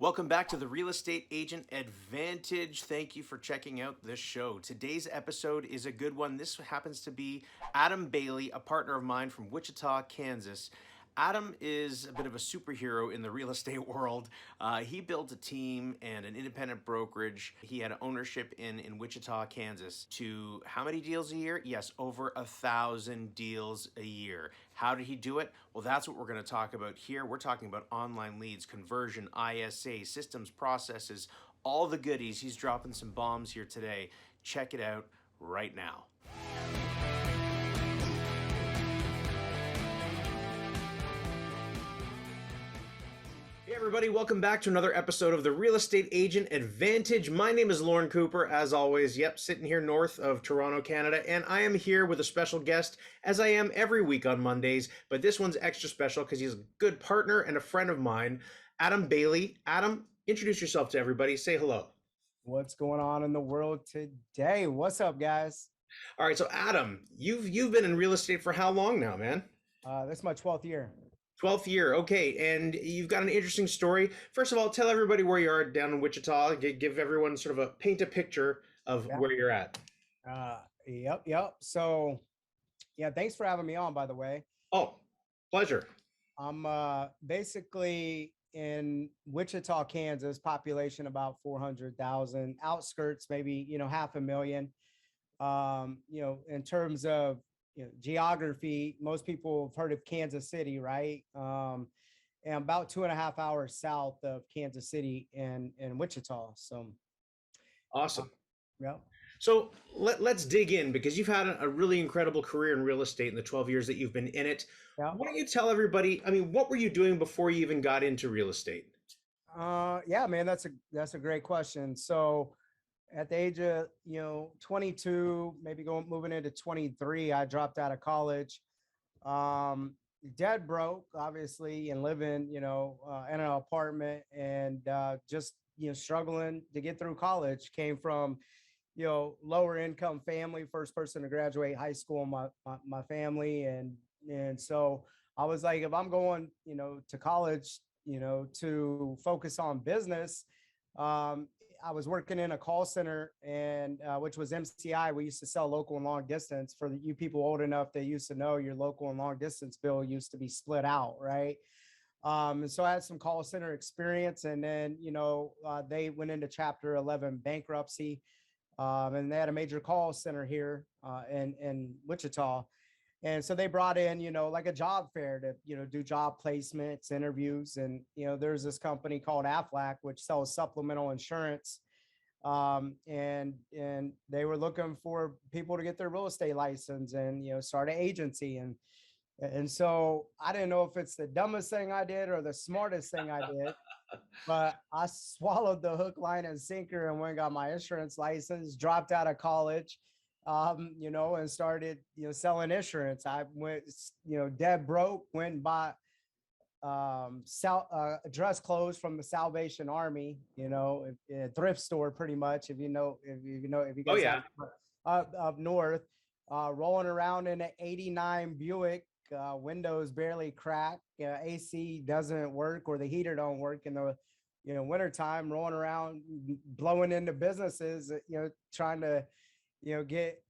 Welcome back to the Real Estate Agent Advantage. Thank you for checking out this show. Today's episode is a good one. This happens to be Adam Bailey, a partner of mine from Wichita, Kansas. Adam is a bit of a superhero in the real estate world. He built a team and an independent brokerage. He had ownership in Wichita, Kansas to how many deals a year? Yes, over 1,000 deals a year. How did he do it? Well, that's what we're going to talk about here. We're talking about online leads, conversion, ISA, systems, processes, all the goodies. He's dropping some bombs here today. Check it out right now. Hey everybody, welcome back to another episode of the Real Estate Agent Advantage. My name is Lauren Cooper, as always. Yep, sitting here north of Toronto, Canada, and I am here with a special guest, as I am every week on Mondays, but this one's extra special because he's a good partner and a friend of mine, Adam Bailey. Adam, introduce yourself to everybody. Say hello. What's going on in the world today? What's up, guys? All right, so Adam, you've been in real estate for how long now, man? This is my 12th year. 12th year. Okay. And you've got an interesting story. First of all, tell everybody where you are down in Wichita. Give everyone sort of paint a picture of where you're at. Yep. So, yeah, thanks for having me on, by the way. Oh, pleasure. I'm basically in Wichita, Kansas, population about 400,000, outskirts, maybe, 500,000. In terms of geography, most people have heard of Kansas City, right? And about 2.5 hours south of Kansas City in Wichita. So Awesome. yeah. So let's dig in because you've had a really incredible career in real estate in the 12 years that you've been in it. Yeah. Why don't you tell everybody, what were you doing before you even got into real estate? Yeah, man, that's a great question. So at the age of 22, maybe moving into 23, I dropped out of college. Dead broke, obviously, and living in an apartment, and just struggling to get through college. Came from lower income family, first person to graduate high school in my family, and so I was like, if I'm going to college to focus on business, I was working in a call center, and which was MCI. We used to sell local and long distance. For you people old enough, they used to know your local and long distance bill used to be split out, right? And so I had some call center experience, and then they went into Chapter 11 bankruptcy, and they had a major call center here in Wichita. And so they brought in, like a job fair to, do job placements, interviews. And, there's this company called Aflac, which sells supplemental insurance. And they were looking for people to get their real estate license and, start an agency. And so I didn't know if it's the dumbest thing I did or the smartest thing I did, but I swallowed the hook, line, and sinker and went and got my insurance license, dropped out of college, and started, selling insurance. I went, dead broke, went and bought dress clothes from the Salvation Army, a thrift store, pretty much. If you guys up north, rolling around in an 89 Buick, windows barely crack, AC doesn't work or the heater don't work in the wintertime, rolling around blowing into businesses, trying to get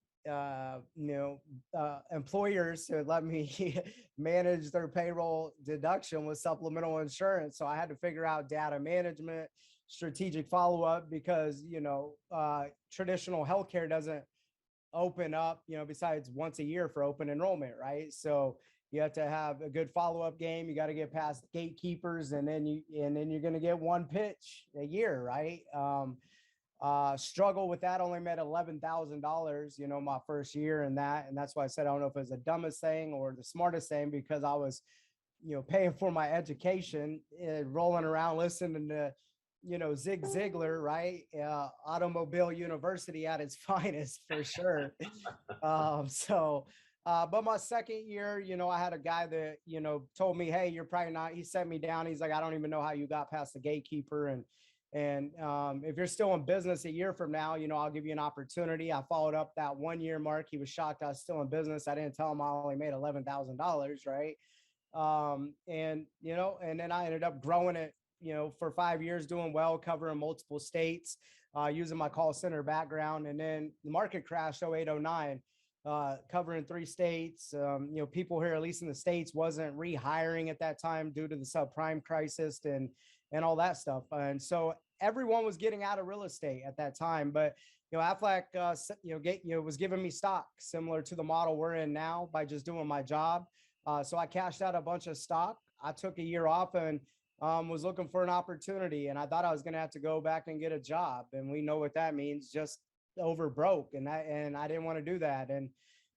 employers to let me manage their payroll deduction with supplemental insurance. So I had to figure out data management, strategic follow-up, because traditional healthcare doesn't open up besides once a year for open enrollment, right? So you have to have a good follow-up game. You got to get past gatekeepers, and then you're going to get one pitch a year, right? Struggle with that, only made $11,000, my first year in that. And that's why I said, I don't know if it was the dumbest thing or the smartest thing, because I was, paying for my education, rolling around, listening to, Zig Ziglar, right? Automobile University at its finest, for sure. But my second year, I had a guy that, told me, hey, you're probably not, he set me down. He's like, I don't even know how you got past the gatekeeper. And if you're still in business a year from now, I'll give you an opportunity. I followed up that 1 year mark. He was shocked I was still in business. I didn't tell him I only made $11,000, right? And then I ended up growing it for 5 years doing well, covering multiple states, using my call center background. And then the market crashed 08, 09, covering 3 states. People here, at least in the States, wasn't rehiring at that time due to the subprime crisis and all that stuff. And so everyone was getting out of real estate at that time. But Aflac, was giving me stock similar to the model we're in now by just doing my job. So I cashed out a bunch of stock. I took a year off and was looking for an opportunity, and I thought I was going to have to go back and get a job. And we know what that means, just over broke. And I didn't want to do that. And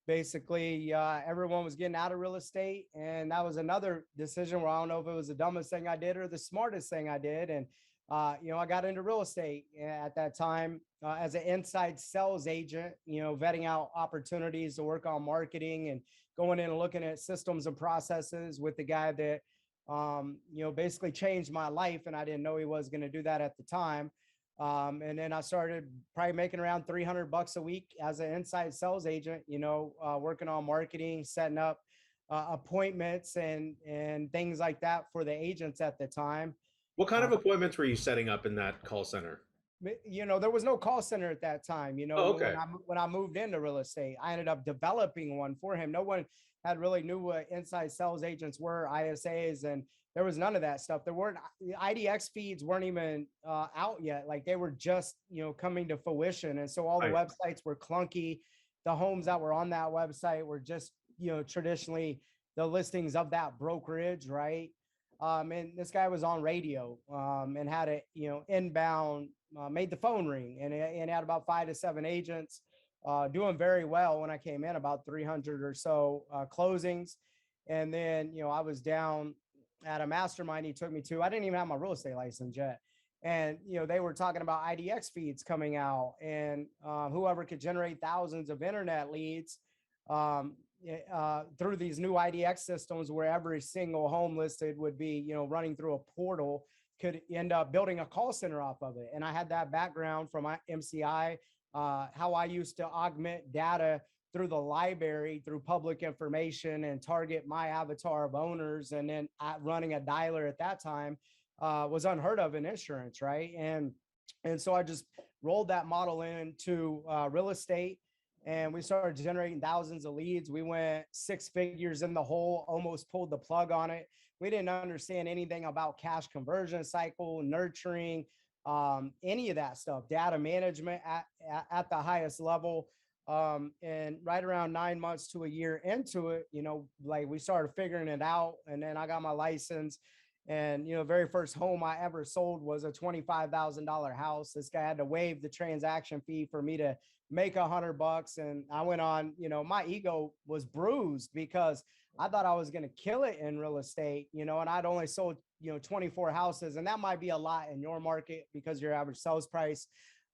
basically, everyone was getting out of real estate. And that was another decision where I don't know if it was the dumbest thing I did or the smartest thing I did. And I got into real estate at that time as an inside sales agent, vetting out opportunities to work on marketing and going in and looking at systems and processes with the guy that, basically changed my life. And I didn't know he was going to do that at the time. And then I started probably making around $300 a week as an inside sales agent, working on marketing, setting up appointments and things like that for the agents at the time. What kind Uh, of appointments were you setting up in that call center? there was no call center at that time. Oh, When okay. I moved into real estate, I ended up developing one for him. No one had really knew what inside sales agents were, ISAs, and there was none of that stuff. There weren't IDX feeds weren't even out yet. Like they were just coming to fruition, and so all the Right. websites were clunky. The homes that were on that website were just traditionally the listings of that brokerage, right? And this guy was on radio and had a inbound, made the phone ring, and had about 5 to 7 agents doing very well when I came in, about 300 or so closings. And then I was down at a mastermind he took me to. I didn't even have my real estate license yet. And they were talking about IDX feeds coming out, and whoever could generate thousands of internet leads um, through these new IDX systems, where every single home listed would be, running through a portal, could end up building a call center off of it. And I had that background from my MCI, how I used to augment data through the library, through public information, and target my avatar of owners. And then running a dialer at that time was unheard of in insurance, right? And so I just rolled that model into real estate, and we started generating thousands of leads. We went 6 figures in the hole, almost pulled the plug on it. We didn't understand anything about cash conversion cycle, nurturing, any of that stuff, data management at the highest level. And right around 9 months to a year into it, like we started figuring it out. And then I got my license. And very first home I ever sold was a $25,000 house. This guy had to waive the transaction fee for me to make $100. And I went on, my ego was bruised because I thought I was going to kill it in real estate, and I'd only sold, 24 houses. And that might be a lot in your market because your average sales price.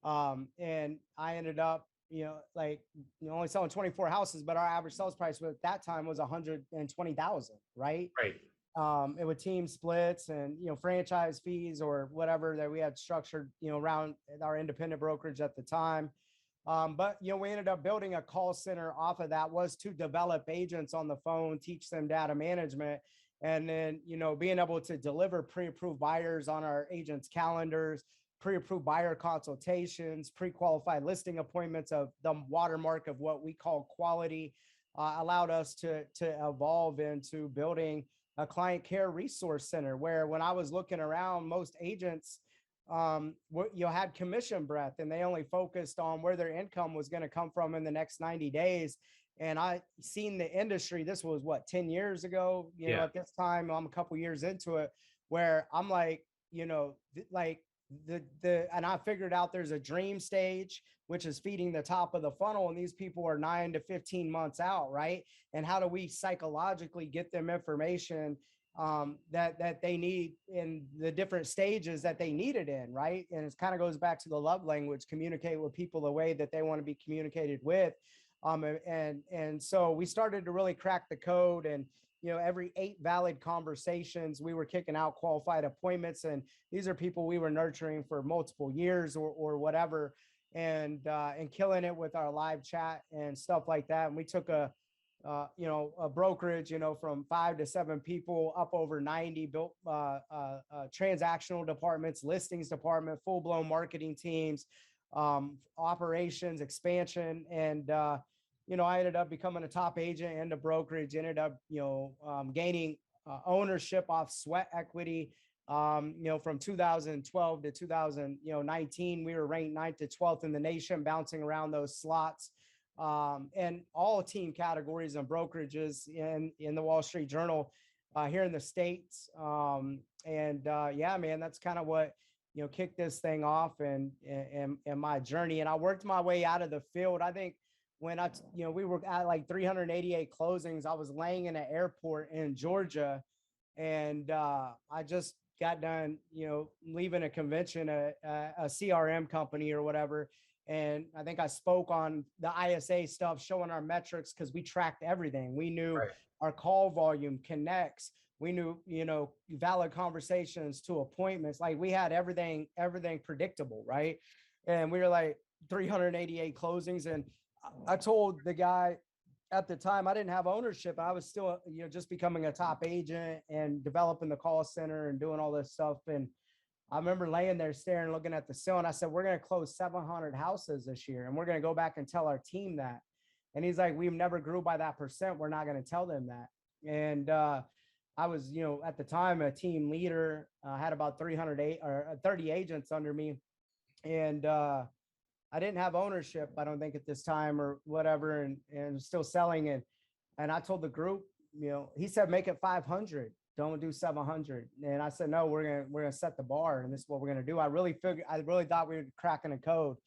And I ended up, only selling 24 houses, but our average sales price at that time was 120,000, right? Right. It would team splits and franchise fees or whatever that we had structured around our independent brokerage at the time. But we ended up building a call center off of that, was to develop agents on the phone, teach them data management, and then being able to deliver pre-approved buyers on our agents' calendars, pre-approved buyer consultations, pre-qualified listing appointments of the watermark of what we call quality, allowed us to evolve into building a client care resource center, where when I was looking around, most agents had commission breath, and they only focused on where their income was going to come from in the next 90 days. And I seen the industry, this was what, 10 years ago, Yeah. at this time, I'm a couple years into it, where I'm like, like and I figured out there's a dream stage, which is feeding the top of the funnel. And these people are 9 to 15 months out, right? And how do we psychologically get them information that they need in the different stages that they need it in, right? And it kind of goes back to the love language: communicate with people the way that they want to be communicated with. And so we started to really crack the code, and every 8 valid conversations, we were kicking out qualified appointments, and these are people we were nurturing for multiple years or whatever, and killing it with our live chat and stuff like that. And we took a a brokerage, from 5 to 7 people up over 90, built transactional departments, listings department, full blown marketing teams, operations, expansion. And, I ended up becoming a top agent in the brokerage, ended up, gaining ownership off sweat equity. From 2012 to 2019, we were ranked 9th to 12th in the nation, bouncing around those slots, and all team categories and brokerages in the Wall Street Journal here in the States. Yeah, man, that's kind of what kicked this thing off and my journey. And I worked my way out of the field. I think when we were at like 388 closings, I was laying in an airport in Georgia, and I just got done, leaving a convention, a CRM company or whatever. And I think I spoke on the ISA stuff, showing our metrics, because we tracked everything. We knew Right. our call volume, connects. We knew, valid conversations to appointments. Like we had everything predictable, right? And we were like 388 closings. And I told the guy at the time, I didn't have ownership. I was still, just becoming a top agent and developing the call center and doing all this stuff. And I remember laying there staring, looking at the ceiling. I said, we're going to close 700 houses this year, and we're going to go back and tell our team that. And he's like, we've never grew by that percent. We're not going to tell them that. And I was, at the time, a team leader. I had about 308 or 30 agents under me. And I didn't have ownership, I don't think, at this time or whatever, and still selling. And I told the group, he said, make it 500. Don't do 700. And I said, no, we're gonna set the bar, and this is what we're gonna do. I really thought we were cracking a code.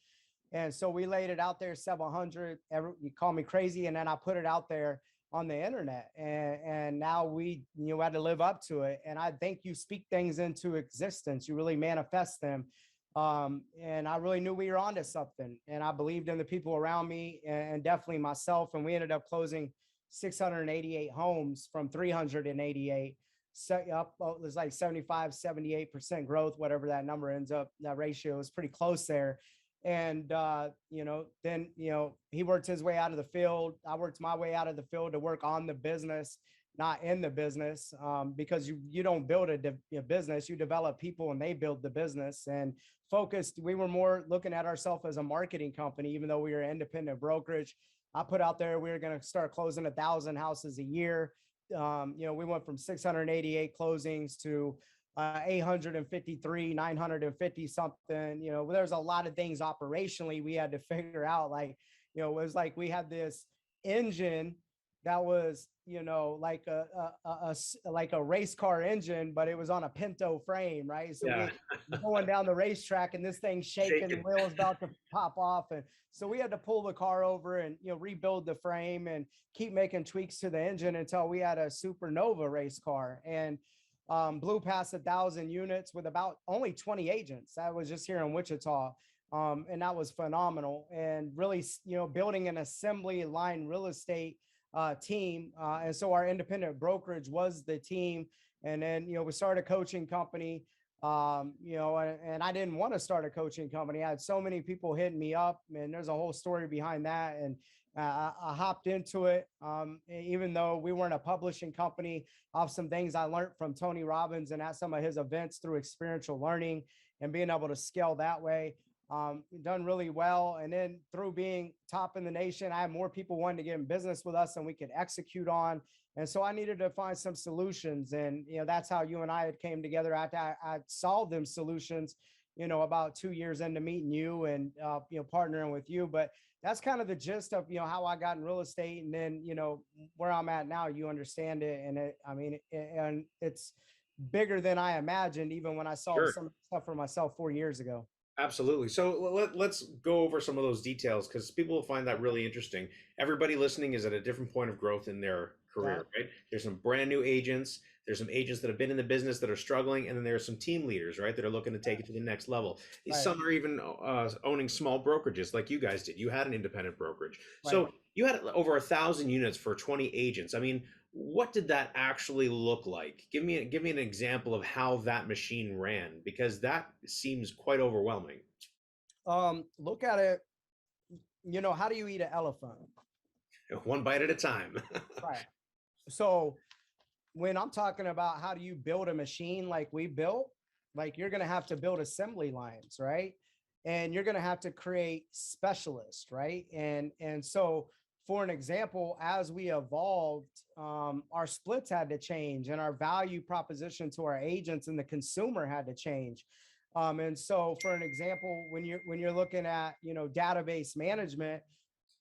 And so we laid it out there, 700. You call me crazy, and then I put it out there on the internet, and now we had to live up to it. And I think you speak things into existence, you really manifest them. And I really knew we were onto something, and I believed in the people around me, and definitely myself. And we ended up closing 688 homes from 388. Set up, it was like 75, 78% growth, whatever that number ends up. That ratio is pretty close there. And then he worked his way out of the field. I worked my way out of the field to work on the business, not in the business, because you don't build a business, you develop people and they build the business. And focused, we were more looking at ourselves as a marketing company, even though we were an independent brokerage. I put out there we were going to start closing 1,000 houses a year. We went from 688 closings to 853, 950 something. There's a lot of things operationally we had to figure out. Like, it was like we had this engine that was, like a race car engine, but it was on a Pinto frame, right? So Yeah. we going down the racetrack, and this thing's shaking, the wheel's about to pop off. And so we had to pull the car over and, rebuild the frame and keep making tweaks to the engine until we had a supernova race car. And blew past 1,000 units with about only 20 agents. That was just here in Wichita. And that was phenomenal. And really, building an assembly line real estate team. And so our independent brokerage was the team. And then, we started a coaching company, and I didn't want to start a coaching company. I had so many people hitting me up, and there's a whole story behind that. And I hopped into it, even though we weren't a publishing company, off some things I learned from Tony Robbins and at some of his events through experiential learning and being able to scale that way. Done really well. And then through being top in the nation, I had more people wanting to get in business with us than we could execute on. And so I needed to find some solutions. And, that's how you and I had came together after I solved them solutions, about 2 years into meeting you and, partnering with you. But that's kind of the gist of, how I got in real estate. And then, where I'm at now, you understand it. And and it's bigger than I imagined, even when I solved Sure. some stuff for myself 4 years ago. Absolutely. So let's go over some of those details because people will find that really interesting. Everybody listening is at a different point of growth in their Yeah. career, right? There's some brand new agents, there's some agents that have been in the business that are struggling, and then there's some team leaders, right, that are looking to take it to the next level. Right. Some are even owning small brokerages like you guys did. You had an independent brokerage. Right. So you had over 1,000 units for 20 agents. I mean, what did that actually look like? Give me an example of how that machine ran, because that seems quite overwhelming. Look at it. How do you eat an elephant? One bite at a time. Right. So when I'm talking about how do you build a machine like we built, like you're going to have to build assembly lines, right? And you're going to have to create specialists, right? And so, for an example, as we evolved, our splits had to change, and our value proposition to our agents and the consumer had to change. And so, for an example, when you're looking at database management,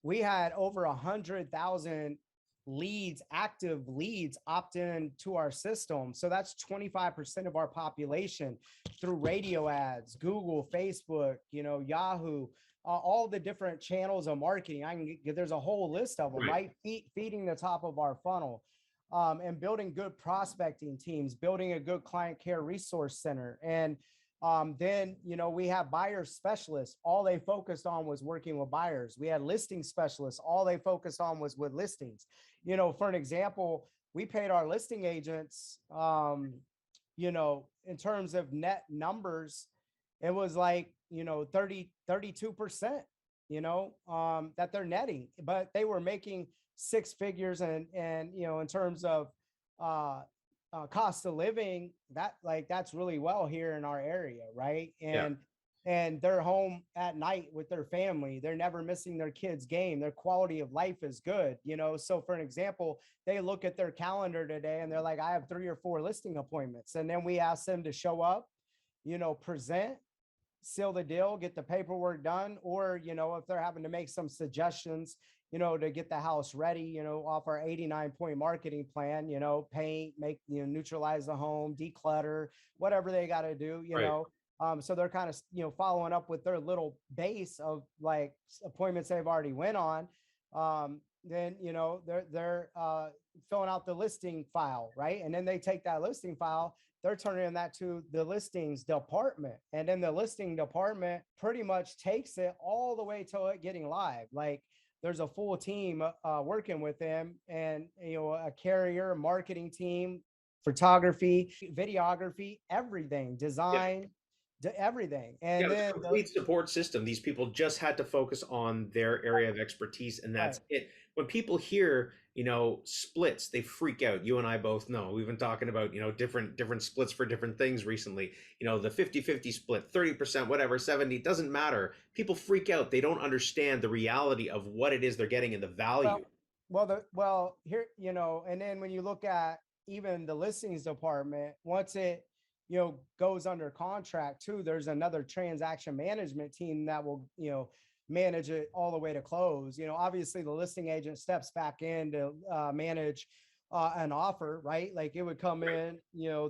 we had over 100,000 leads, active leads opt in to our system. So that's 25% of our population through radio ads, Google, Facebook, Yahoo, all the different channels of marketing. There's a whole list of them, right? Feeding the top of our funnel. And building good prospecting teams, building a good client care resource center. And then, we have buyer specialists. All they focused on was working with buyers. We had listing specialists. All they focused on was with listings. For an example, we paid our listing agents, in terms of net numbers, it was like, 32%, that they're netting, but they were making six figures. And, in terms of, cost of living, that's really well here in our area, right? Yeah. And they're home at night with their family. They're never missing their kids' game. Their quality of life is good, So for an example, they look at their calendar today and they're like, I have 3 or 4 listing appointments. And then we ask them to show up, present, seal the deal, get the paperwork done, or, if they're having to make some suggestions, to get the house ready, off our 89-point marketing plan, paint, make, neutralize the home, declutter, whatever they got to do, Right. So they're kind of, following up with their little base of like appointments they've already went on. Then, they're filling out the listing file, right? And then they take that listing file, they're turning that to the listings department. And then the listing department pretty much takes it all the way to it getting live. Like there's a full team working with them, and, a carrier, marketing team, photography, videography, everything, design, everything. Yeah, And it's a then, complete support system. These people just had to focus on their area of expertise, and that's right. it. When people hear, splits, they freak out. You and I both know. We've been talking about, different splits for different things recently. The 50-50 split, 30%, whatever, 70, doesn't matter. People freak out. They don't understand the reality of what it is they're getting and the value. Well, here, and then when you look at even the listings department, once it, goes under contract too, there's another transaction management team that will, manage it all the way to close. Obviously the listing agent steps back in to manage an offer, right? Like it would come in,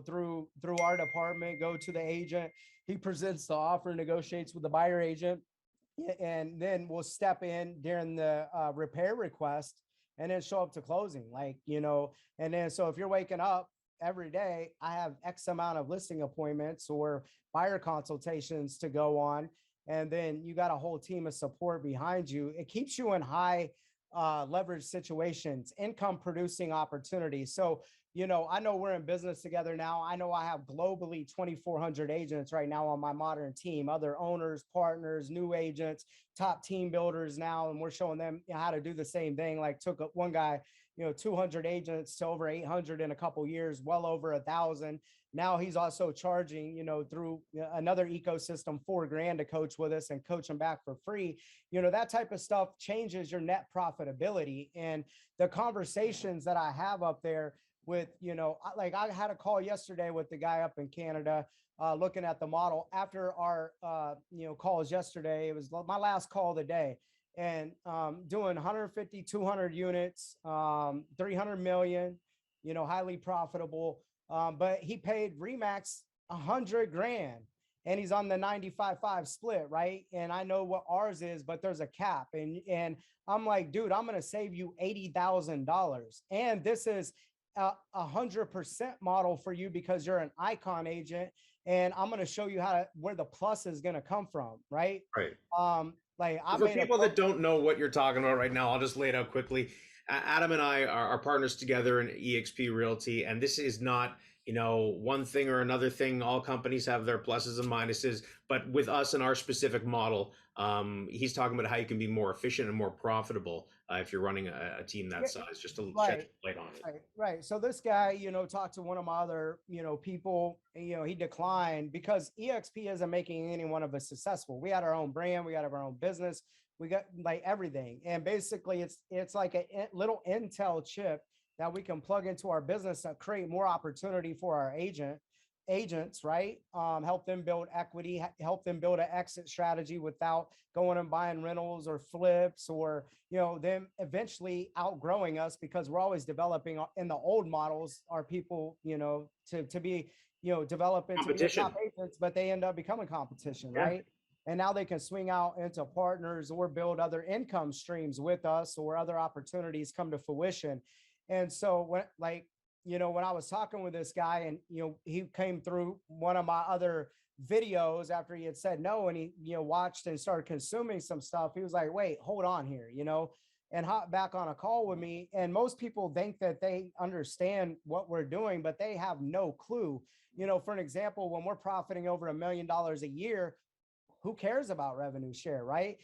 through our department, go to the agent. He presents the offer, negotiates with the buyer agent, and then we'll step in during the repair request and then show up to closing. Like, and then so if you're waking up every day, I have X amount of listing appointments or buyer consultations to go on. And then you got a whole team of support behind you. It keeps you in high leverage situations, income producing opportunities. So, I know we're in business together now. I know I have globally 2,400 agents right now on my modern team, other owners, partners, new agents, top team builders now. And we're showing them how to do the same thing. Like took one guy, 200 agents to over 800 in a couple years, well over 1,000. Now he's also charging, through another ecosystem, $4,000 to coach with us and coach them back for free. That type of stuff changes your net profitability. And the conversations that I have up there with, like I had a call yesterday with the guy up in Canada, looking at the model after our, calls yesterday. It was my last call of the day, and doing 150, 200 units, 300 million, highly profitable. But he paid Remax $100,000, and he's on the 95-5 split, right? And I know what ours is, but there's a cap. And I'm like, dude, I'm going to save you $80,000. And this is a 100% model for you because you're an icon agent. And I'm going to show you where the plus is going to come from, right? Right. Like I For made people that don't know what you're talking about right now, I'll just lay it out quickly. Adam and I are partners together in EXP Realty, and this is not, one thing or another thing. All companies have their pluses and minuses, but with us and our specific model, he's talking about how you can be more efficient and more profitable if you're running a team that Yeah, size. Just to shed right. light on it. Right. So this guy, talked to one of my other, people, and, he declined because EXP isn't making any one of us successful. We had our own brand, we got our own business, we got like everything. And basically it's like a little Intel chip that we can plug into our business to create more opportunity for our agents, right? Help them build equity, help them build an exit strategy without going and buying rentals or flips, or them eventually outgrowing us, because we're always developing in the old models our people, to be developing to be a top Competition. agents, but they end up becoming competition, Yeah. right? And now they can swing out into partners or build other income streams with us, or other opportunities come to fruition. And so when I was talking with this guy, and he came through one of my other videos after he had said no, and he watched and started consuming some stuff, he was like, wait, hold on here, and hop back on a call with me. And most people think that they understand what we're doing, but they have no clue. For an example, when we're profiting over $1 million a year, who cares about revenue share, right?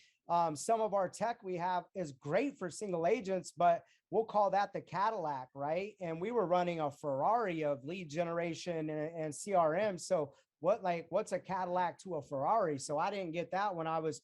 Some of our tech we have is great for single agents, but we'll call that the Cadillac, right? And we were running a Ferrari of lead generation and CRM. So what's a Cadillac to a Ferrari? So I didn't get that when I was,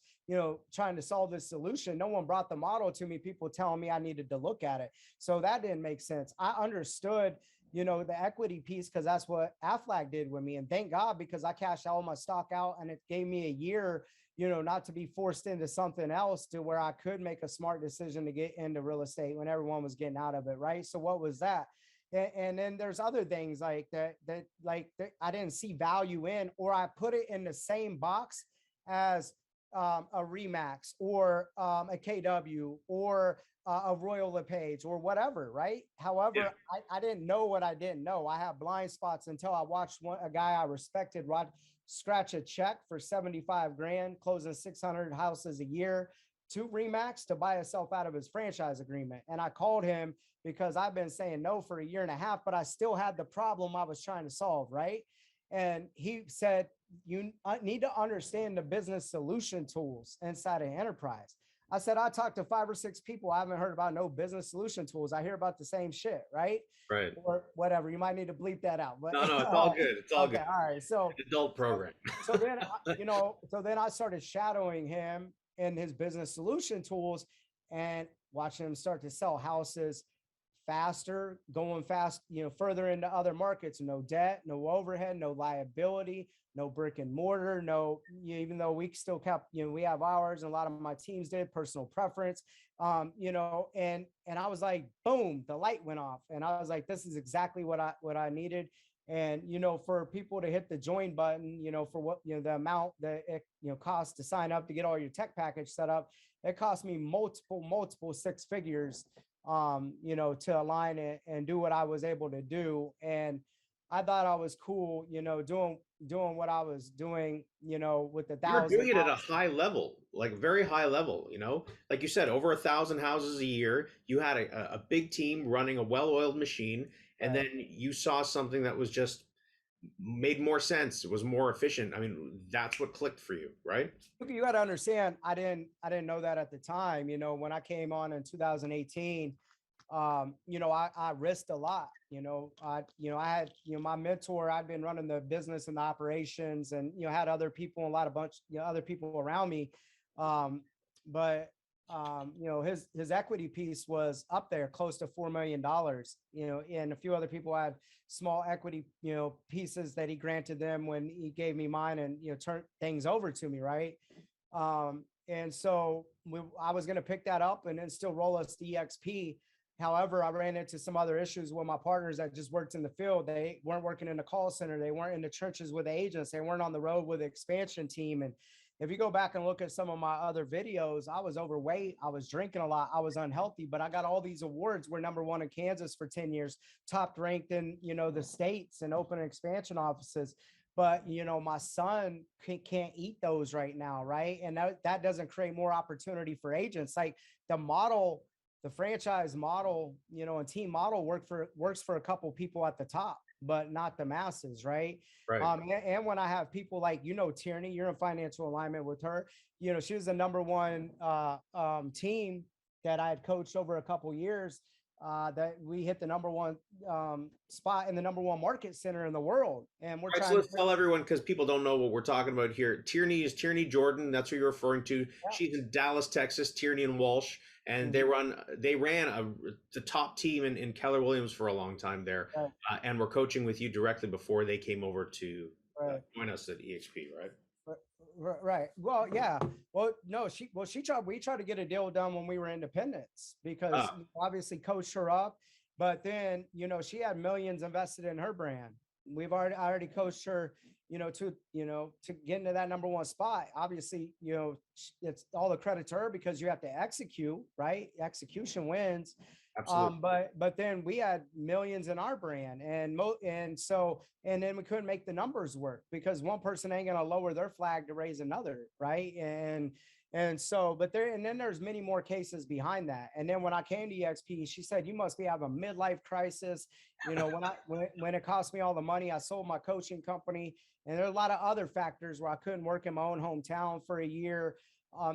trying to solve this solution. No one brought the model to me, people telling me I needed to look at it. So that didn't make sense. I understood the equity piece, because that's what Aflac did with me. And thank God, because I cashed all my stock out, and it gave me a year, not to be forced into something else, to where I could make a smart decision to get into real estate when everyone was getting out of it. Right. So what was that? And then there's other things like that I didn't see value in, or I put it in the same box as a Remax, or a KW, or a Royal LePage, or whatever, right? However, Yeah. I didn't know what I didn't know. I have blind spots until I watched a guy I respected, scratch a check for 75 grand, closing 600 houses a year, to Remax, to buy himself out of his franchise agreement. And I called him because I've been saying no for a year and a half, but I still had the problem I was trying to solve, right? And he said, you need to understand the business solution tools inside an enterprise. I said, I talked to 5 or 6 people. I haven't heard about no business solution tools. I hear about the same shit, right? Right. Or whatever. You might need to bleep that out. But No, it's all good. It's all good. okay, all right. Adult program. So then I started shadowing him in his business solution tools, and watching him start to sell houses faster, going fast, further into other markets. No debt, no overhead, no liability, no brick and mortar, no, even though we still kept, we have ours, and a lot of my teams did, personal preference, and I was like, boom, the light went off, and I was like, this is exactly what I needed. And for people to hit the join button, for what the amount that it costs to sign up to get all your tech package set up, it cost me multiple 6 figures, to align it and do what I was able to do. And I thought I was cool, doing what I was doing, with the You were doing thousand. it at a high level, like very high level, like you said, over 1,000 houses a year. You had a big team running a well-oiled machine, and Right. then you saw something that was just made more sense. It was more efficient. I mean, that's what clicked for you, right? You got to understand, I didn't know that at the time. When I came on in 2018, I risked a lot. I had, my mentor. I'd been running the business and the operations, and had other people, and a lot of other people around me. But his equity piece was up there, close to $4 million. And a few other people had small equity, pieces that he granted them when he gave me mine, and turned things over to me, right? And so I was going to pick that up and then still roll us to EXP. However, I ran into some other issues with my partners that just worked in the field. They weren't working in the call center. They weren't in the trenches with the agents. They weren't on the road with the expansion team. And if you go back and look at some of my other videos, I was overweight. I was drinking a lot. I was unhealthy, but I got all these awards. We're number one in Kansas for 10 years, top ranked in, the states, and open expansion offices. But, my son can't eat those right now. Right. And that doesn't create more opportunity for agents. Like the franchise model, and team model works for a couple people at the top. but not the masses, right? Right. And when I have people like, Tierney, you're in financial alignment with her. She was the number one team that I had coached over a couple years. That we hit the number one spot in the number one market center in the world, and we're All right, so trying to. let's tell everyone because people don't know what we're talking about here. Tierney is Tierney Jordan. That's who you're referring to. Yeah. She's in Dallas, Texas. Tierney and Walsh, and Mhm. they ran the top team in Keller Williams for a long time there, Right, and were coaching with you directly before they came over to right. join us at EXP, right? Right. Well, yeah. Well, no, she tried, we tried to get a deal done when we were independents because Ah, obviously coached her up, but then, she had millions invested in her brand. I already coached her, to get into that number one spot. Obviously, it's all the credit to her because you have to execute, right? Execution wins. absolutely. But then we had millions in our brand, and then we couldn't make the numbers work because one person ain't gonna lower their flag to raise another, right? And then there's many more cases behind that. And then when I came to EXP, she said, "You must be having a midlife crisis." When it cost me all the money, I sold my coaching company, and there are a lot of other factors where I couldn't work in my own hometown for a year.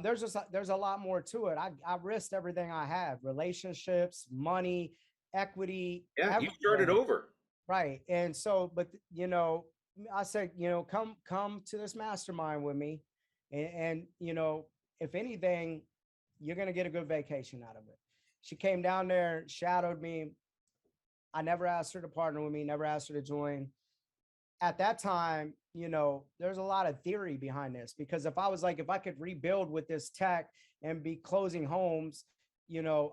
There's a lot more to it. I risked everything I have: relationships, money, equity, Yeah, you started everything. over. Right. And so, but I said, come to this mastermind with me, and if anything, you're gonna get a good vacation out of it. She came down there, shadowed me. I never asked her to partner with me, never asked her to join. At that time, there's a lot of theory behind this because if I could rebuild with this tech and be closing homes,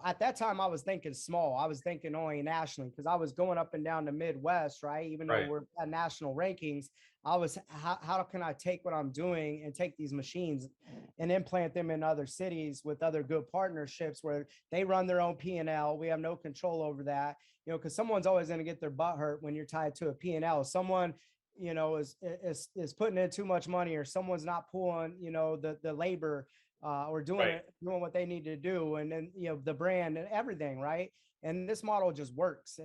at that time I was thinking small. I was thinking only nationally because I was going up and down the Midwest, right? Even though Right. we're at national rankings, how can I take what I'm doing and take these machines and implant them in other cities with other good partnerships where they run their own P&L. We have no control over that, because someone's always going to get their butt hurt when you're tied to a P&L. Someone is putting in too much money, or someone's not pulling the labor, or Right. doing what they need to do, and then the brand and everything, right? And this model just works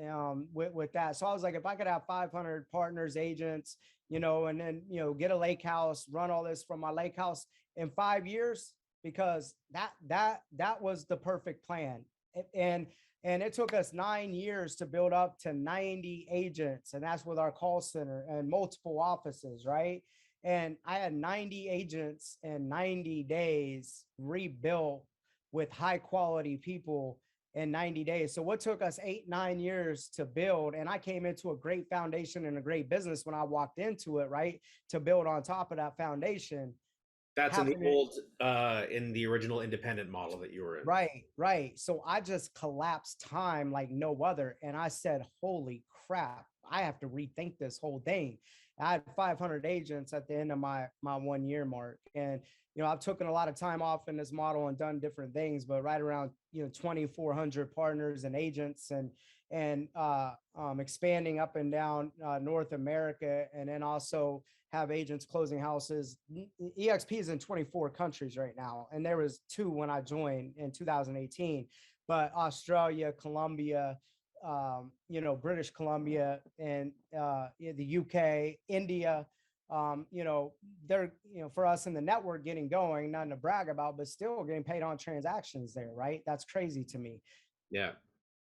with that. So I was like, if I could have 500 partners, agents, and then get a lake house, run all this from my lake house in 5 years, because that was the perfect plan. And it took us 9 years to build up to 90 agents. And that's with our call center and multiple offices, right? And I had 90 agents in 90 days rebuilt with high quality people in 90 days. So what took us 8, 9 years to build, and I came into a great foundation and a great business when I walked into it, right? To build on top of that foundation That's in the happened. old, in the original independent model that you were in. Right, right. So I just collapsed time like no other. And I said, holy crap, I have to rethink this whole thing. I had 500 agents at the end of my 1 year mark. And, I've taken a lot of time off in this model and done different things, but right around, 2,400 partners and agents, and expanding up and down North America. And then also have agents closing houses. EXP is in 24 countries right now, and there was 2 when I joined in 2018. But Australia, Colombia, British Columbia, and the UK, India. They're for us in the network getting going, nothing to brag about, but still getting paid on transactions there, right? That's crazy to me. Yeah.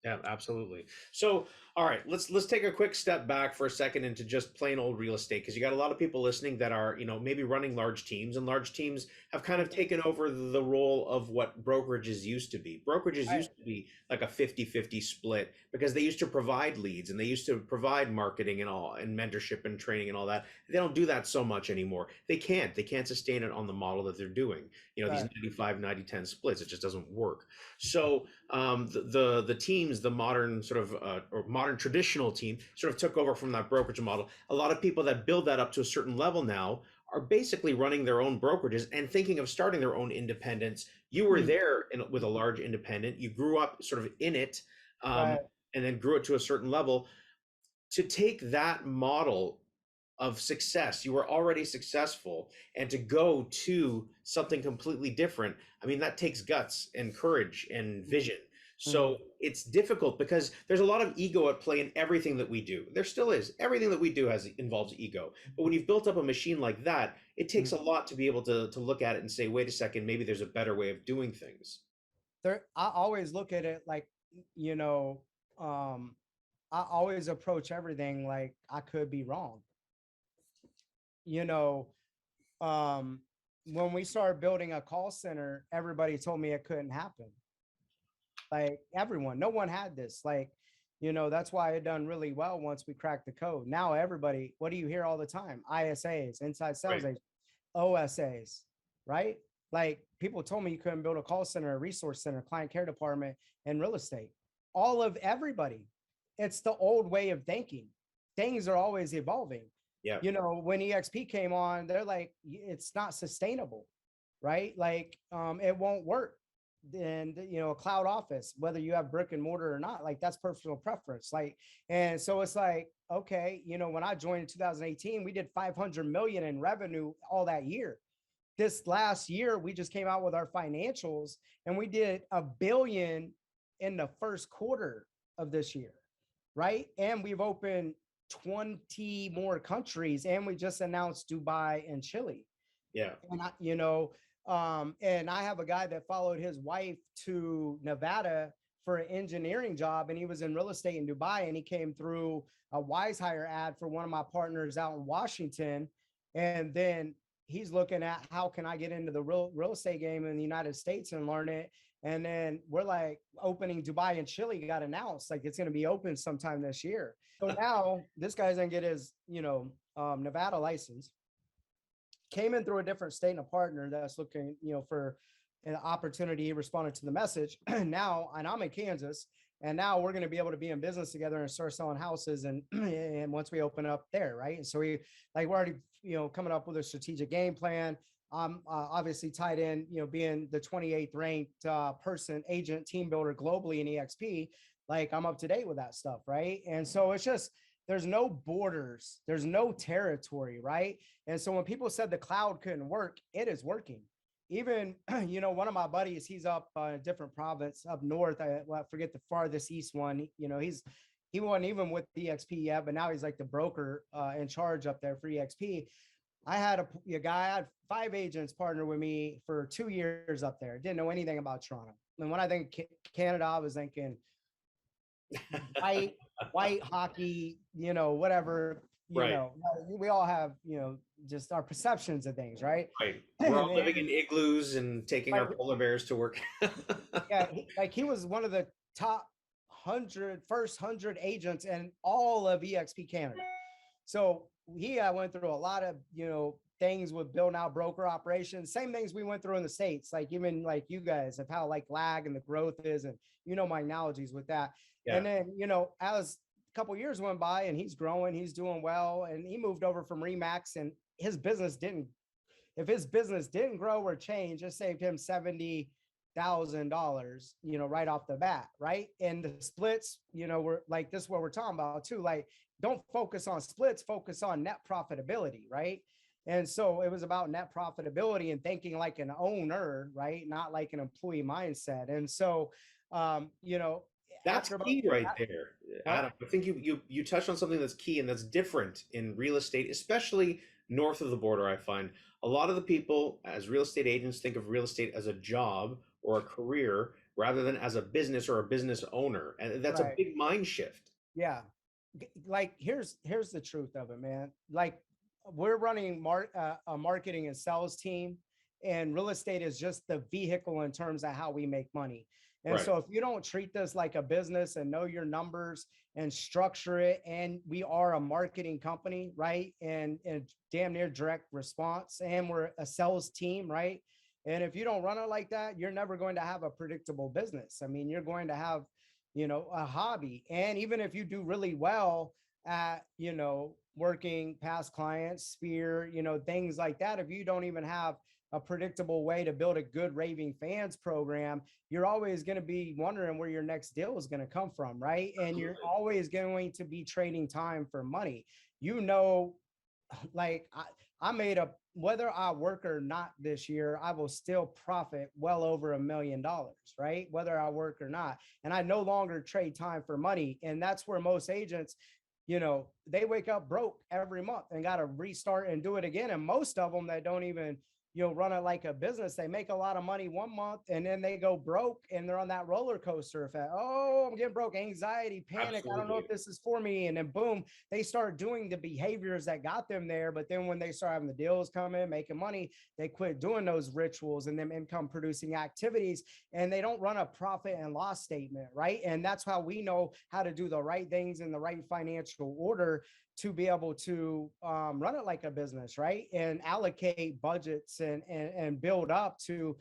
Yeah, absolutely. So, all right, let's take a quick step back for a second into just plain old real estate, because you got a lot of people listening that are, maybe running large teams, and large teams have kind of taken over the role of what brokerages used to be. Brokerages Right, used to be like a 50-50 split because they used to provide leads and they used to provide marketing and all, and mentorship and training and all that. They don't do that so much anymore. They can't sustain it on the model that they're doing. These right. 95-90-10 splits, it just doesn't work. So the teams, the modern sort of or modern traditional team, sort of took over from that brokerage model. A lot of people that build that up to a certain level now are basically running their own brokerages and thinking of starting their own independents. You were Mm, there with a large independent. You grew up sort of in it, right. and then grew it to a certain level. To take that model of success, you were already successful, and to go to something completely different, I mean, that takes guts and courage and Mm, vision. So it's difficult because there's a lot of ego at play in everything that we do. There still is. Everything that we do has involves ego. But when you've built up a machine like that, it takes a lot to be able to look at it and say, wait a second, maybe there's a better way of doing things. I always look at it like, you know, um, I always approach everything like I could be wrong. You know, um, when we started building a call center, everybody told me it couldn't happen. Like everyone, no one had this. Like, that's why it done really well once we cracked the code. Now everybody, what do you hear all the time? ISAs, inside sales Right. agents, OSAs, right? Like people told me you couldn't build a call center, a resource center, client care department, and real estate. All of everybody. It's the old way of thinking. Things are always evolving. Yeah. When EXP came on, they're like, it's not sustainable, right? Like, it won't work. And a cloud office, whether you have brick and mortar or not, like that's personal preference. Like, and so it's like, okay, when I joined in 2018, we did 500 million in revenue all that year. This last year, we just came out with our financials and we did $1 billion in the first quarter of this year, right? And we've opened 20 more countries, and we just announced Dubai and Chile. Yeah. And and I have a guy that followed his wife to Nevada for an engineering job, and he was in real estate in Dubai, and he came through a Wise Hire ad for one of my partners out in Washington. And then he's looking at how can I get into the real estate game in the United States and learn it. And then we're like, opening Dubai and Chile got announced, like it's going to be open sometime this year. So now this guy's going to get his, Nevada license. Came in through a different state and a partner that's looking, for an opportunity. He responded to the message. Now, and I'm in Kansas, and now we're going to be able to be in business together and start selling houses. And and once we open up there, right? And so we're already, coming up with a strategic game plan. I'm obviously tied in, being the 28th ranked agent team builder globally in EXP. Like I'm up to date with that stuff, right? And so it's just, there's no borders, there's no territory, right? And so when people said the cloud couldn't work, it is working. Even, one of my buddies, he's up in a different province up north. I forget the farthest east one. He wasn't even with EXP yet, but now he's like the broker in charge up there for EXP. I had a guy, I had 5 agents partner with me for 2 years up there. Didn't know anything about Toronto. And when I think Canada, I was thinking white hockey, whatever, Right. we all have, just our perceptions of things, right? Right. We're all living in igloos and taking our polar bears to work. Yeah, like he was one of the top first 100 agents in all of EXP Canada. So he went through a lot of, things with building out broker operations, same things we went through in the States, like even like you guys, of how like lag and the growth is. And my analogies with that. Yeah. And then, as a couple years went by and he's growing, he's doing well. And he moved over from Remax, and if his business didn't grow or change, it saved him $70,000, right off the bat. Right. And the splits, we're like, this is what we're talking about too. Like, don't focus on splits, focus on net profitability. Right. And so it was about net profitability and thinking like an owner, right? Not like an employee mindset. And so, That's key right there, Adam. I think you touched on something that's key and that's different in real estate, especially north of the border. I find a lot of the people as real estate agents think of real estate as a job or a career rather than as a business or a business owner, and that's a big mind shift. Yeah. Like here's the truth of it, man. Like we're running a marketing and sales team, and real estate is just the vehicle in terms of how we make money. And so if you don't treat this like a business and know your numbers and structure it, and we are a marketing company, right? And damn near direct response, and we're a sales team, right? And if you don't run it like that, you're never going to have a predictable business. I mean, you're going to have, a hobby. And even if you do really well at, working past clients, sphere, things like that, if you don't even have a predictable way to build a good raving fans program, you're always going to be wondering where your next deal is going to come from, right? And you're always going to be trading time for money. like I made a, whether I work or not this year, I will still profit well over $1 million, right? Whether I work or not. And I no longer trade time for money. And that's where most agents, they wake up broke every month and got to restart and do it again. And most of them that don't even, run it like a business, they make a lot of money one month and then they go broke and they're on that roller coaster effect. Oh, I'm getting broke, anxiety, panic. I don't know if Absolutely. this is for me. And then boom, they start doing the behaviors that got them there. But then when they start having the deals come in, making money, they quit doing those rituals and them income producing activities, and they don't run a profit and loss statement, right? And that's how we know how to do the right things in the right financial order to be able to run it like a business, right? And allocate budgets and build up to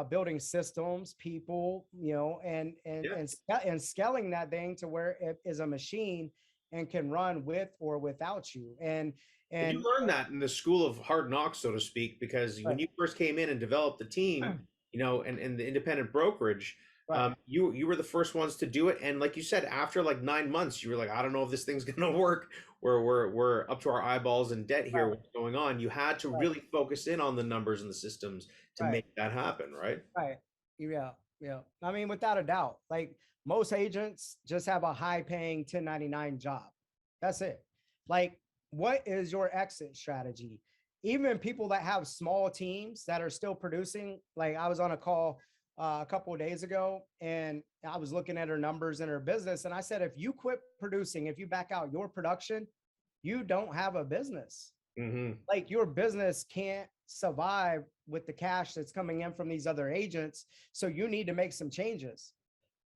building systems, people, Yeah. and scaling that thing to where it is a machine and can run with or without you. And you And learned that in the school of hard knocks, so to speak, because when right, you first came in and developed the team, and the independent brokerage, right, you were the first ones to do it. And like you said, after like 9 months, you were like, I don't know if this thing's gonna work. We're up to our eyeballs in debt here. right, What's going on? You had to right, really focus in on the numbers and the systems to right. make that happen, right? Right. Yeah. Yeah. I mean, without a doubt, like most agents just have a high paying 1099 job. That's it. Like, what is your exit strategy? Even people that have small teams that are still producing, like I was on a call a couple of days ago and I was looking at her numbers in her business. And I said, if you quit producing, if you back out your production, you don't have a business. Mm-hmm. Like your business can't survive with the cash that's coming in from these other agents. So you need to make some changes.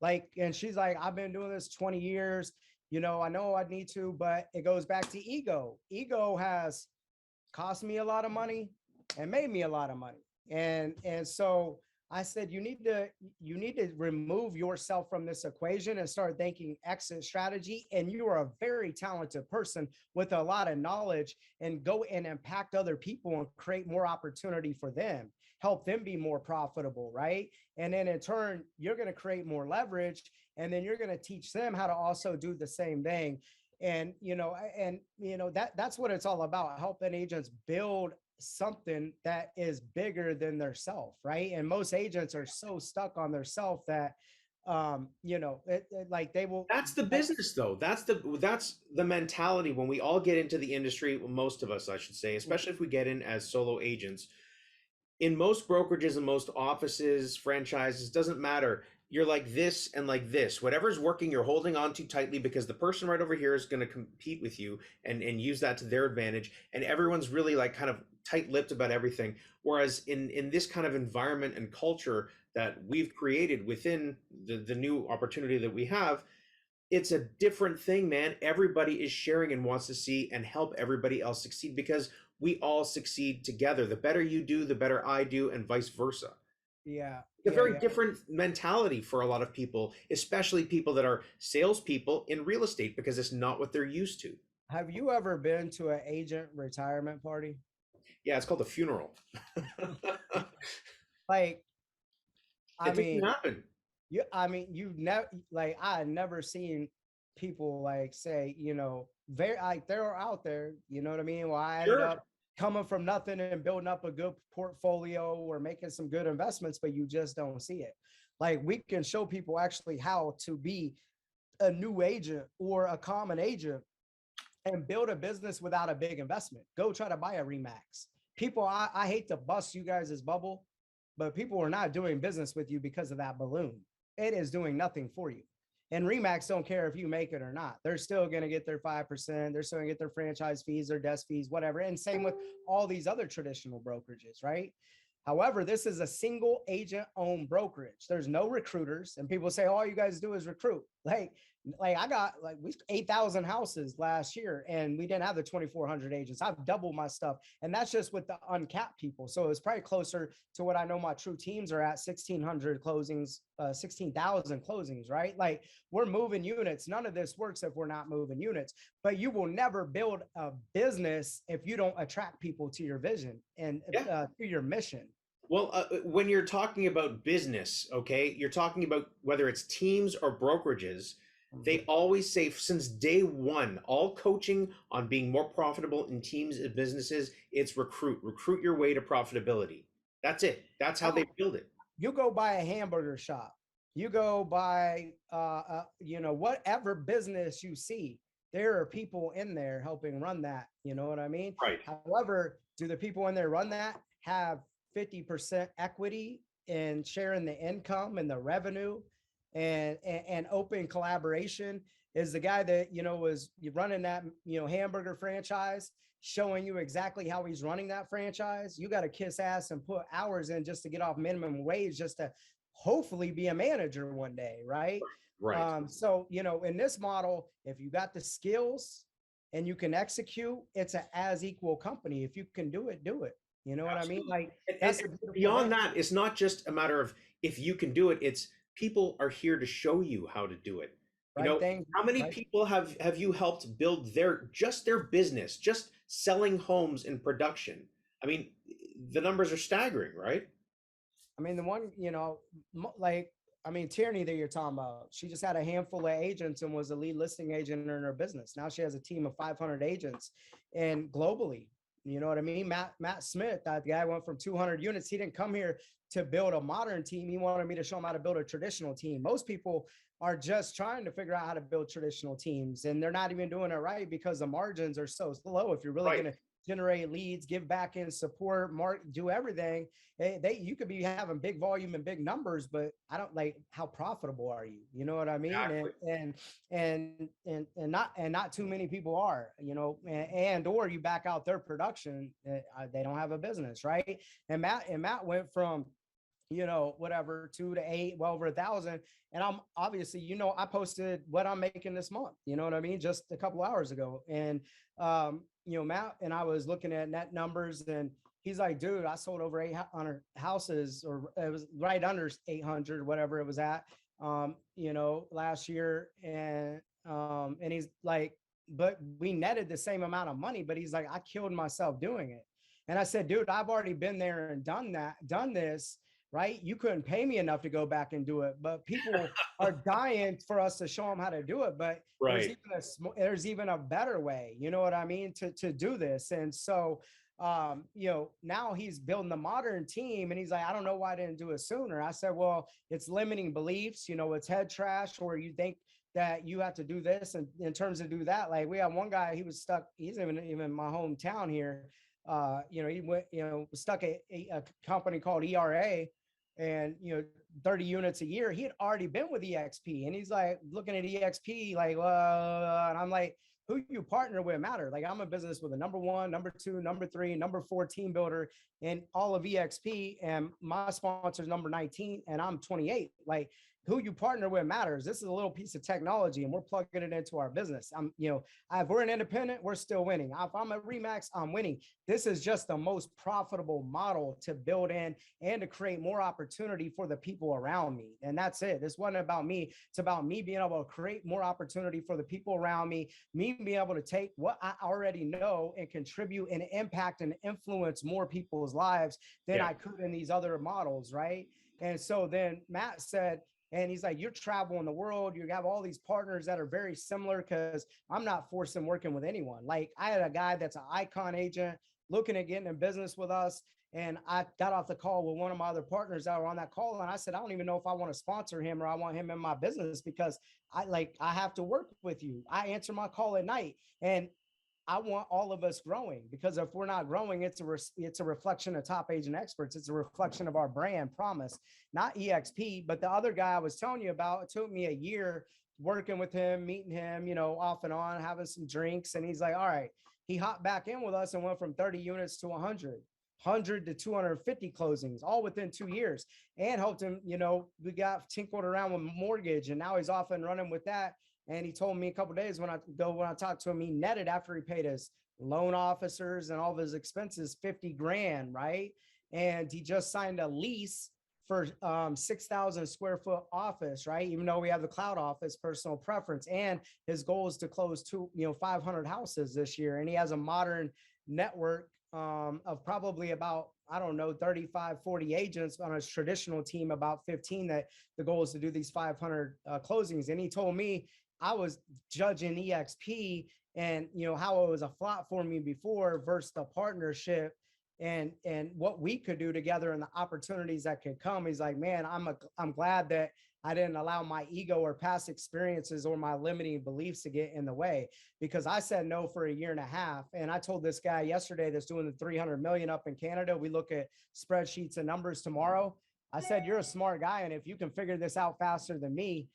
Like, and she's like, I've been doing this 20 years. I know I need to, but it goes back to ego. Ego has cost me a lot of money and made me a lot of money. And so I said, you need to remove yourself from this equation and start thinking exit strategy. And you are a very talented person with a lot of knowledge, and go and impact other people and create more opportunity for them, help them be more profitable, right? And then in turn, you're going to create more leverage, and then you're going to teach them how to also do the same thing. And that's what it's all about, helping agents build something that is bigger than their self, right? And most agents are so stuck on their self that like they will, That's the business though. That's the mentality when we all get into the industry, well, most of us, I should say, especially if we get in as solo agents. In most brokerages and most offices, franchises, doesn't matter. You're like this and like this. Whatever's working, you're holding on to tightly because the person right over here is going to compete with you and use that to their advantage. And everyone's really like kind of tight-lipped about everything. Whereas in this kind of environment and culture that we've created within the new opportunity that we have, it's a different thing, man. Everybody is sharing and wants to see and help everybody else succeed because we all succeed together. The better you do, the better I do, and vice versa. yeah, It's a yeah, very yeah. different mentality for a lot of people, especially people that are salespeople in real estate because it's not what they're used to. Have you ever been to an agent retirement party? Yeah, it's called a funeral. Like, I It doesn't mean, happen. you've never, like, I had never seen people like say, very, like, they're out there, you know what I mean? Well, I ended Sure. up coming from nothing and building up a good portfolio or making some good investments, but you just don't see it. Like, we can show people actually how to be a new agent or a common agent and build a business without a big investment. Go try to buy a Remax. People, I hate to bust you guys' bubble, but people are not doing business with you because of that balloon. It is doing nothing for you. And Remax don't care if you make it or not. They're still going to get their 5%. They're still going to get their franchise fees, their desk fees, whatever. And same with all these other traditional brokerages, right? However, this is a single agent owned brokerage. There's no recruiters. And people say, all you guys do is recruit. Like I got like we 8,000 houses last year and we didn't have the 2,400 agents. I've doubled my stuff. And that's just with the uncapped people. So it's probably closer to what I know my true teams are at, 1,600 closings, 16,000 closings, right? Like, we're moving units. None of this works if we're not moving units, but you will never build a business if you don't attract people to your vision and Yeah. to your mission. Well, when you're talking about business, okay, you're talking about whether it's teams or brokerages. They always say since day one, all coaching on being more profitable in teams and businesses, it's recruit your way to profitability. That's it. That's how they Oh, build it. you go buy a hamburger shop, you go buy, whatever business you see, there are people in there helping run that. You know what I mean? Right. However, do the people in there run that have 50% equity in sharing the income and the revenue and open collaboration? Is the guy that, was running that, hamburger franchise showing you exactly how he's running that franchise? You got to kiss ass and put hours in just to get off minimum wage, just to hopefully be a manager one day, right? Right. So, in this model, if you got the skills and you can execute, it's an as equal company. If you can do it, do it. You know what I mean? Absolutely. Like, And that's the beautiful beyond thing, that, it's not just a matter of if you can do it, it's people are here to show you how to do it. You right know, thing, how many right? people have you helped build their business, just selling homes in production? I mean, the numbers are staggering, right? I mean, the one, like, I mean, Tierney that you're talking about, she just had a handful of agents and was a lead listing agent in her business. Now she has a team of 500 agents and globally. You know what I mean? Matt Smith, that guy went from 200 units. He didn't come here to build a modern team. He wanted me to show him how to build a traditional team. Most people are just trying to figure out how to build traditional teams, and they're not even doing it right because the margins are so low. If you're really Right. going to generate leads, give back in support, do everything, you could be having big volume and big numbers, but I don't like, how profitable are you? You know what I mean? Exactly. And not too many people are, and or you back out their production, they don't have a business, right? And Matt went from, whatever, 2 to 8, well over 1,000. And I'm obviously, I posted what I'm making this month, you know what I mean? Just a couple hours ago. And, Matt and I was looking at net numbers, and he's like, dude, I sold over 800 houses, or it was right under 800, whatever it was at, last year. And he's like, but we netted the same amount of money, but he's like, I killed myself doing it. And I said, dude, I've already been there and done this, right? You couldn't pay me enough to go back and do it, but people are dying for us to show them how to do it. But Right. there's even a better way, you know what I mean, to do this. And so, now he's building the modern team, and he's like, I don't know why I didn't do it sooner. I said, well, it's limiting beliefs, it's head trash, or you think that you have to do this and in terms of do that. Like, we have one guy, he was stuck, he's even my hometown here. He went, was stuck at a company called ERA, and 30 units a year. He had already been with EXP, and he's like looking at EXP like, well, and I'm like, who you partner with matter. Like, I'm a business with a number 1, number 2, number 3, number 4 team builder in all of EXP, and my sponsor's number 19, and I'm 28. Like, who you partner with matters. This is a little piece of technology, and we're plugging it into our business. If we're an independent, we're still winning. If I'm a Remax, I'm winning. This is just the most profitable model to build in and to create more opportunity for the people around me. And that's it. This wasn't about me. It's about me being able to create more opportunity for the people around me being able to take what I already know and contribute and impact and influence more people's lives than I could in these other models, right? And so then Matt said, and he's like, you're traveling the world. You have all these partners that are very similar, because I'm not forcing working with anyone. Like, I had a guy that's an icon agent looking at getting in business with us. And I got off the call with one of my other partners that were on that call. And I said, I don't even know if I want to sponsor him or I want him in my business, because I have to work with you. I answer my call at night, and I want all of us growing, because if we're not growing, it's a reflection of Top Agent Experts. It's a reflection of our brand promise, not EXP. But the other guy I was telling you about, it took me a year working with him, meeting him, off and on, having some drinks. And he's like, all right, he hopped back in with us and went from 30 units to 100 to 250 closings, all within 2 years, and helped him. We got tinkered around with mortgage, and now he's off and running with that. And he told me a couple of days when I talked to him, he netted, after he paid his loan officers and all of his expenses, 50 grand, right? And he just signed a lease for 6,000 square foot office, right? Even though we have the cloud office, personal preference, and his goal is to close 500 houses this year. And he has a modern network of probably about, I don't know, 35, 40 agents on his traditional team, about 15, that the goal is to do these 500 closings. And he told me, I was judging EXP and how it was a flop for me before versus the partnership and what we could do together and the opportunities that could come. He's like, man, I'm glad that I didn't allow my ego or past experiences or my limiting beliefs to get in the way, because I said no for a year and a half. And I told this guy yesterday that's doing the 300 million up in Canada, we look at spreadsheets and numbers tomorrow. I said, you're a smart guy. And if you can figure this out faster than me,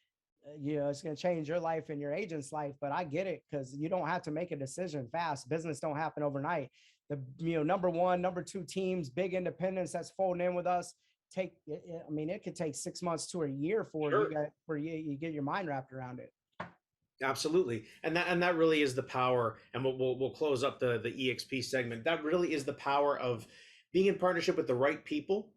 it's going to change your life and your agent's life. But I get it, because you don't have to make a decision fast. Business don't happen overnight. The number one, number two teams, big independents that's folding in with us take. I mean, it could take 6 months to a year for Sure. you get your mind wrapped around it. Absolutely, and that really is the power. And we'll close up the EXP segment. That really is the power of being in partnership with the right people,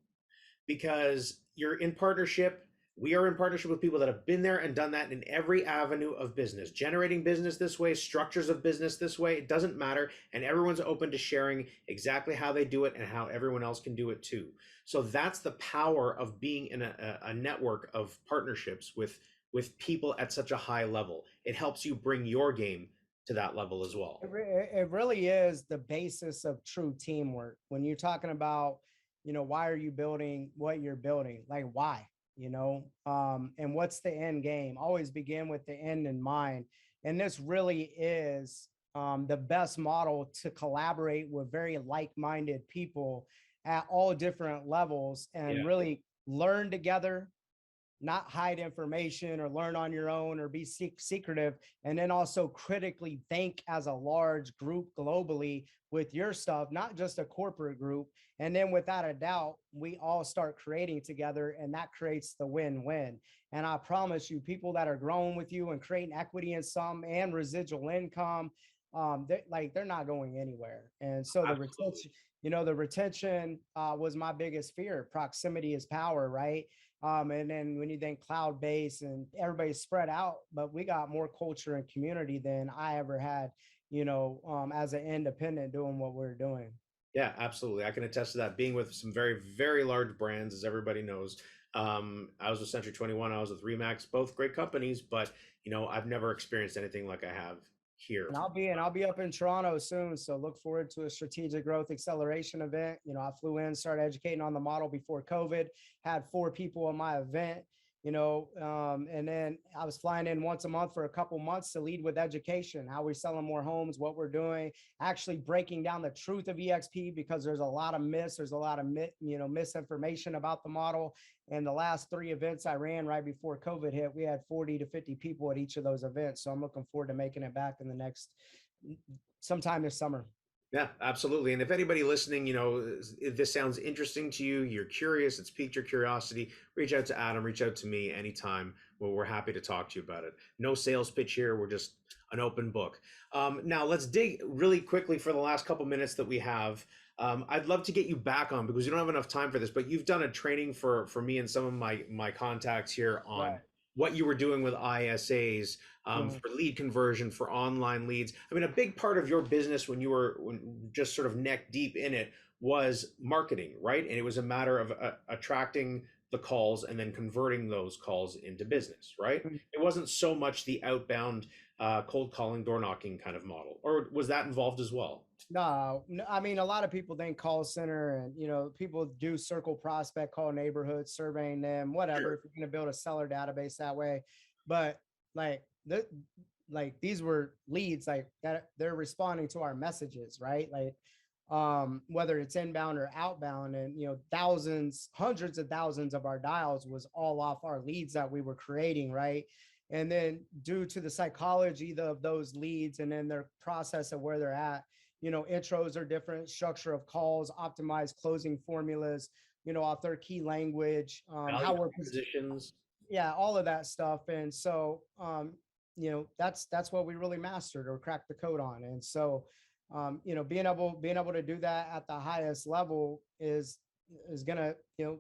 because you're in partnership. We are in partnership with people that have been there and done that in every avenue of business, generating business this way, structures of business this way. It doesn't matter. And everyone's open to sharing exactly how they do it and how everyone else can do it too. So that's the power of being in a network of partnerships with people at such a high level. It helps you bring your game to that level as well. It really is the basis of true teamwork. When you're talking about, why are you building what you're building? Like, why? And what's the end game? Always begin with the end in mind. And this really is the best model to collaborate with very like-minded people at all different levels and Yeah. really learn together, not hide information or learn on your own or be secretive, and then also critically think as a large group globally with your stuff, not just a corporate group. And then without a doubt, we all start creating together, and that creates the win-win. And I promise you, people that are growing with you and creating equity in some and residual income, they're not going anywhere. And so the Absolutely. retention, the retention was my biggest fear. Proximity is power, right? And then when you think cloud based and everybody's spread out, but we got more culture and community than I ever had, as an independent doing what we're doing. Yeah, absolutely. I can attest to that. Being with some very, very large brands, as everybody knows. I was with Century 21. I was with Remax, both great companies, but I've never experienced anything like I have here. And I'll be up in Toronto soon. So look forward to a strategic growth acceleration event. I flew in, started educating on the model before COVID, had 4 people in my event, and then I was flying in once a month for a couple months to lead with education, how we're selling more homes, what we're doing, actually breaking down the truth of EXP, because there's a lot of myths, there's a lot of misinformation about the model. And the last 3 events I ran right before COVID hit, we had 40 to 50 people at each of those events. So I'm looking forward to making it back in the next sometime this summer. Yeah, absolutely. And if anybody listening, if this sounds interesting to you, you're curious, it's piqued your curiosity, reach out to Adam, reach out to me anytime. We're happy to talk to you about it. No sales pitch here. We're just an open book. Now let's dig really quickly for the last couple minutes that we have. I'd love to get you back on, because we don't have enough time for this, but you've done a training for me and some of my contacts here on Right. what you were doing with ISAs, Mhm. for lead conversion, for online leads. I mean, a big part of your business when you were just sort of neck deep in it was marketing, right? And it was a matter of attracting the calls and then converting those calls into business, right? It wasn't so much the outbound cold calling, door knocking kind of model, or was that involved as well? No, I mean, a lot of people think call center and, people do circle prospect, call neighborhoods, surveying them, whatever, Sure. if you're going to build a seller database that way. But like the, like these were leads like that, they're responding to our messages, right? Like, whether it's inbound or outbound, and, thousands, hundreds of thousands of our dials was all off our leads that we were creating. Right. And then due to the psychology of those leads and then their process of where they're at, intros are different, structure of calls, optimized closing formulas, off their key language, Value how we're, propositions. yeah, all of that stuff. And so, that's what we really mastered or cracked the code on. And so, being able to do that at the highest level is gonna,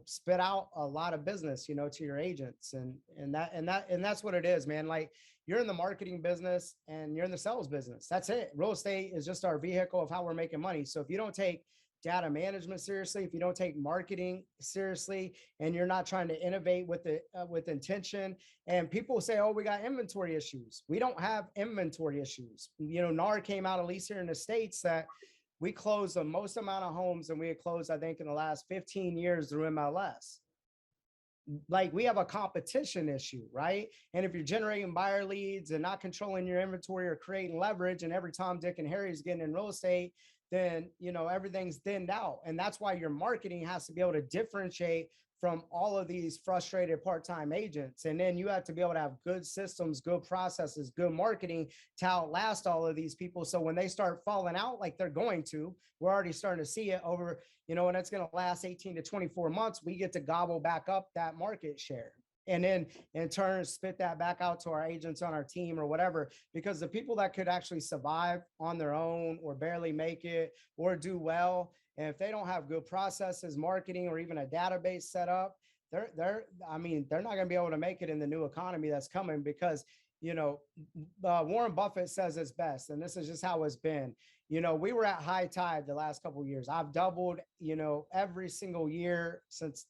spit out a lot of business, to your agents. And that's what it is, man. Like, you're in the marketing business and you're in the sales business. That's it. Real estate is just our vehicle of how we're making money. So if you don't take data management seriously, if you don't take marketing seriously, and you're not trying to innovate with intention. And people say, "Oh, we got inventory issues." We don't have inventory issues. NAR came out, at least here in the States, that we closed the most amount of homes than we had closed, I think, in the last 15 years through MLS. Like, we have a competition issue, right? And if you're generating buyer leads and not controlling your inventory or creating leverage, and every Tom, Dick, and Harry is getting in real estate, then everything's thinned out. And that's why your marketing has to be able to differentiate from all of these frustrated part-time agents. And then you have to be able to have good systems, good processes, good marketing to outlast all of these people. So when they start falling out, like they're going to, we're already starting to see it over, and it's going to last 18 to 24 months, we get to gobble back up that market share. And then in turn, spit that back out to our agents on our team or whatever, because the people that could actually survive on their own or barely make it or do well, and if they don't have good processes, marketing, or even a database set up, they're not going to be able to make it in the new economy that's coming. Because Warren Buffett says it's best, and this is just how it's been. We were at high tide the last couple of years. I've doubled, every single year since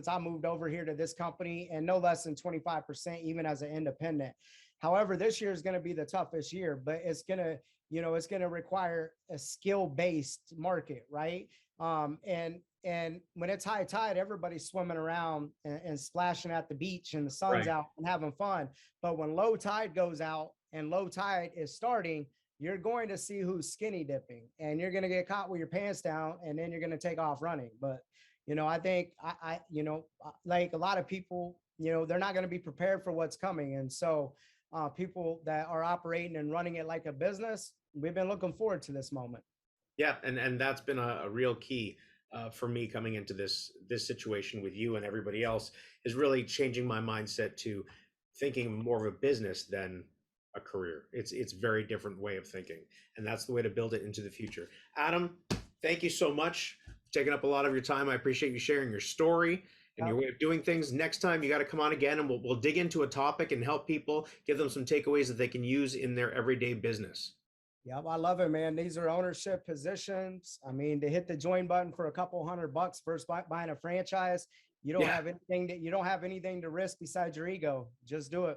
I moved over here to this company, and no less than 25%, even as an independent. However, this year is going to be the toughest year, but it's going to require a skill-based market, right? And when it's high tide, everybody's swimming around and splashing at the beach, and the sun's out and having fun. But when low tide goes out and low tide is starting, you're going to see who's skinny dipping, and you're going to get caught with your pants down, and then you're going to take off running. But, I think like a lot of people, they're not going to be prepared for what's coming. And so people that are operating and running it like a business, we've been looking forward to this moment. Yeah, and that's been a real key for me coming into this situation with you and everybody else, is really changing my mindset to thinking more of a business than a career. It's very different way of thinking, and that's the way to build it into the future. Adam, thank you so much for taking up a lot of your time. I appreciate you sharing your story and your way of doing things. Next time you got to come on again, and we'll dig into a topic and help people, give them some takeaways that they can use in their everyday business. Yeah, I love it, man. These are ownership positions. I mean, to hit the join button for a couple $100 versus buying a franchise, you don't have anything to risk besides your ego. Just do it.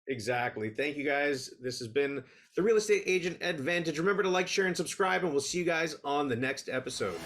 Exactly. Thank you, guys. This has been the Real Estate Agent Advantage. Remember to like, share, and subscribe, and we'll see you guys on the next episode.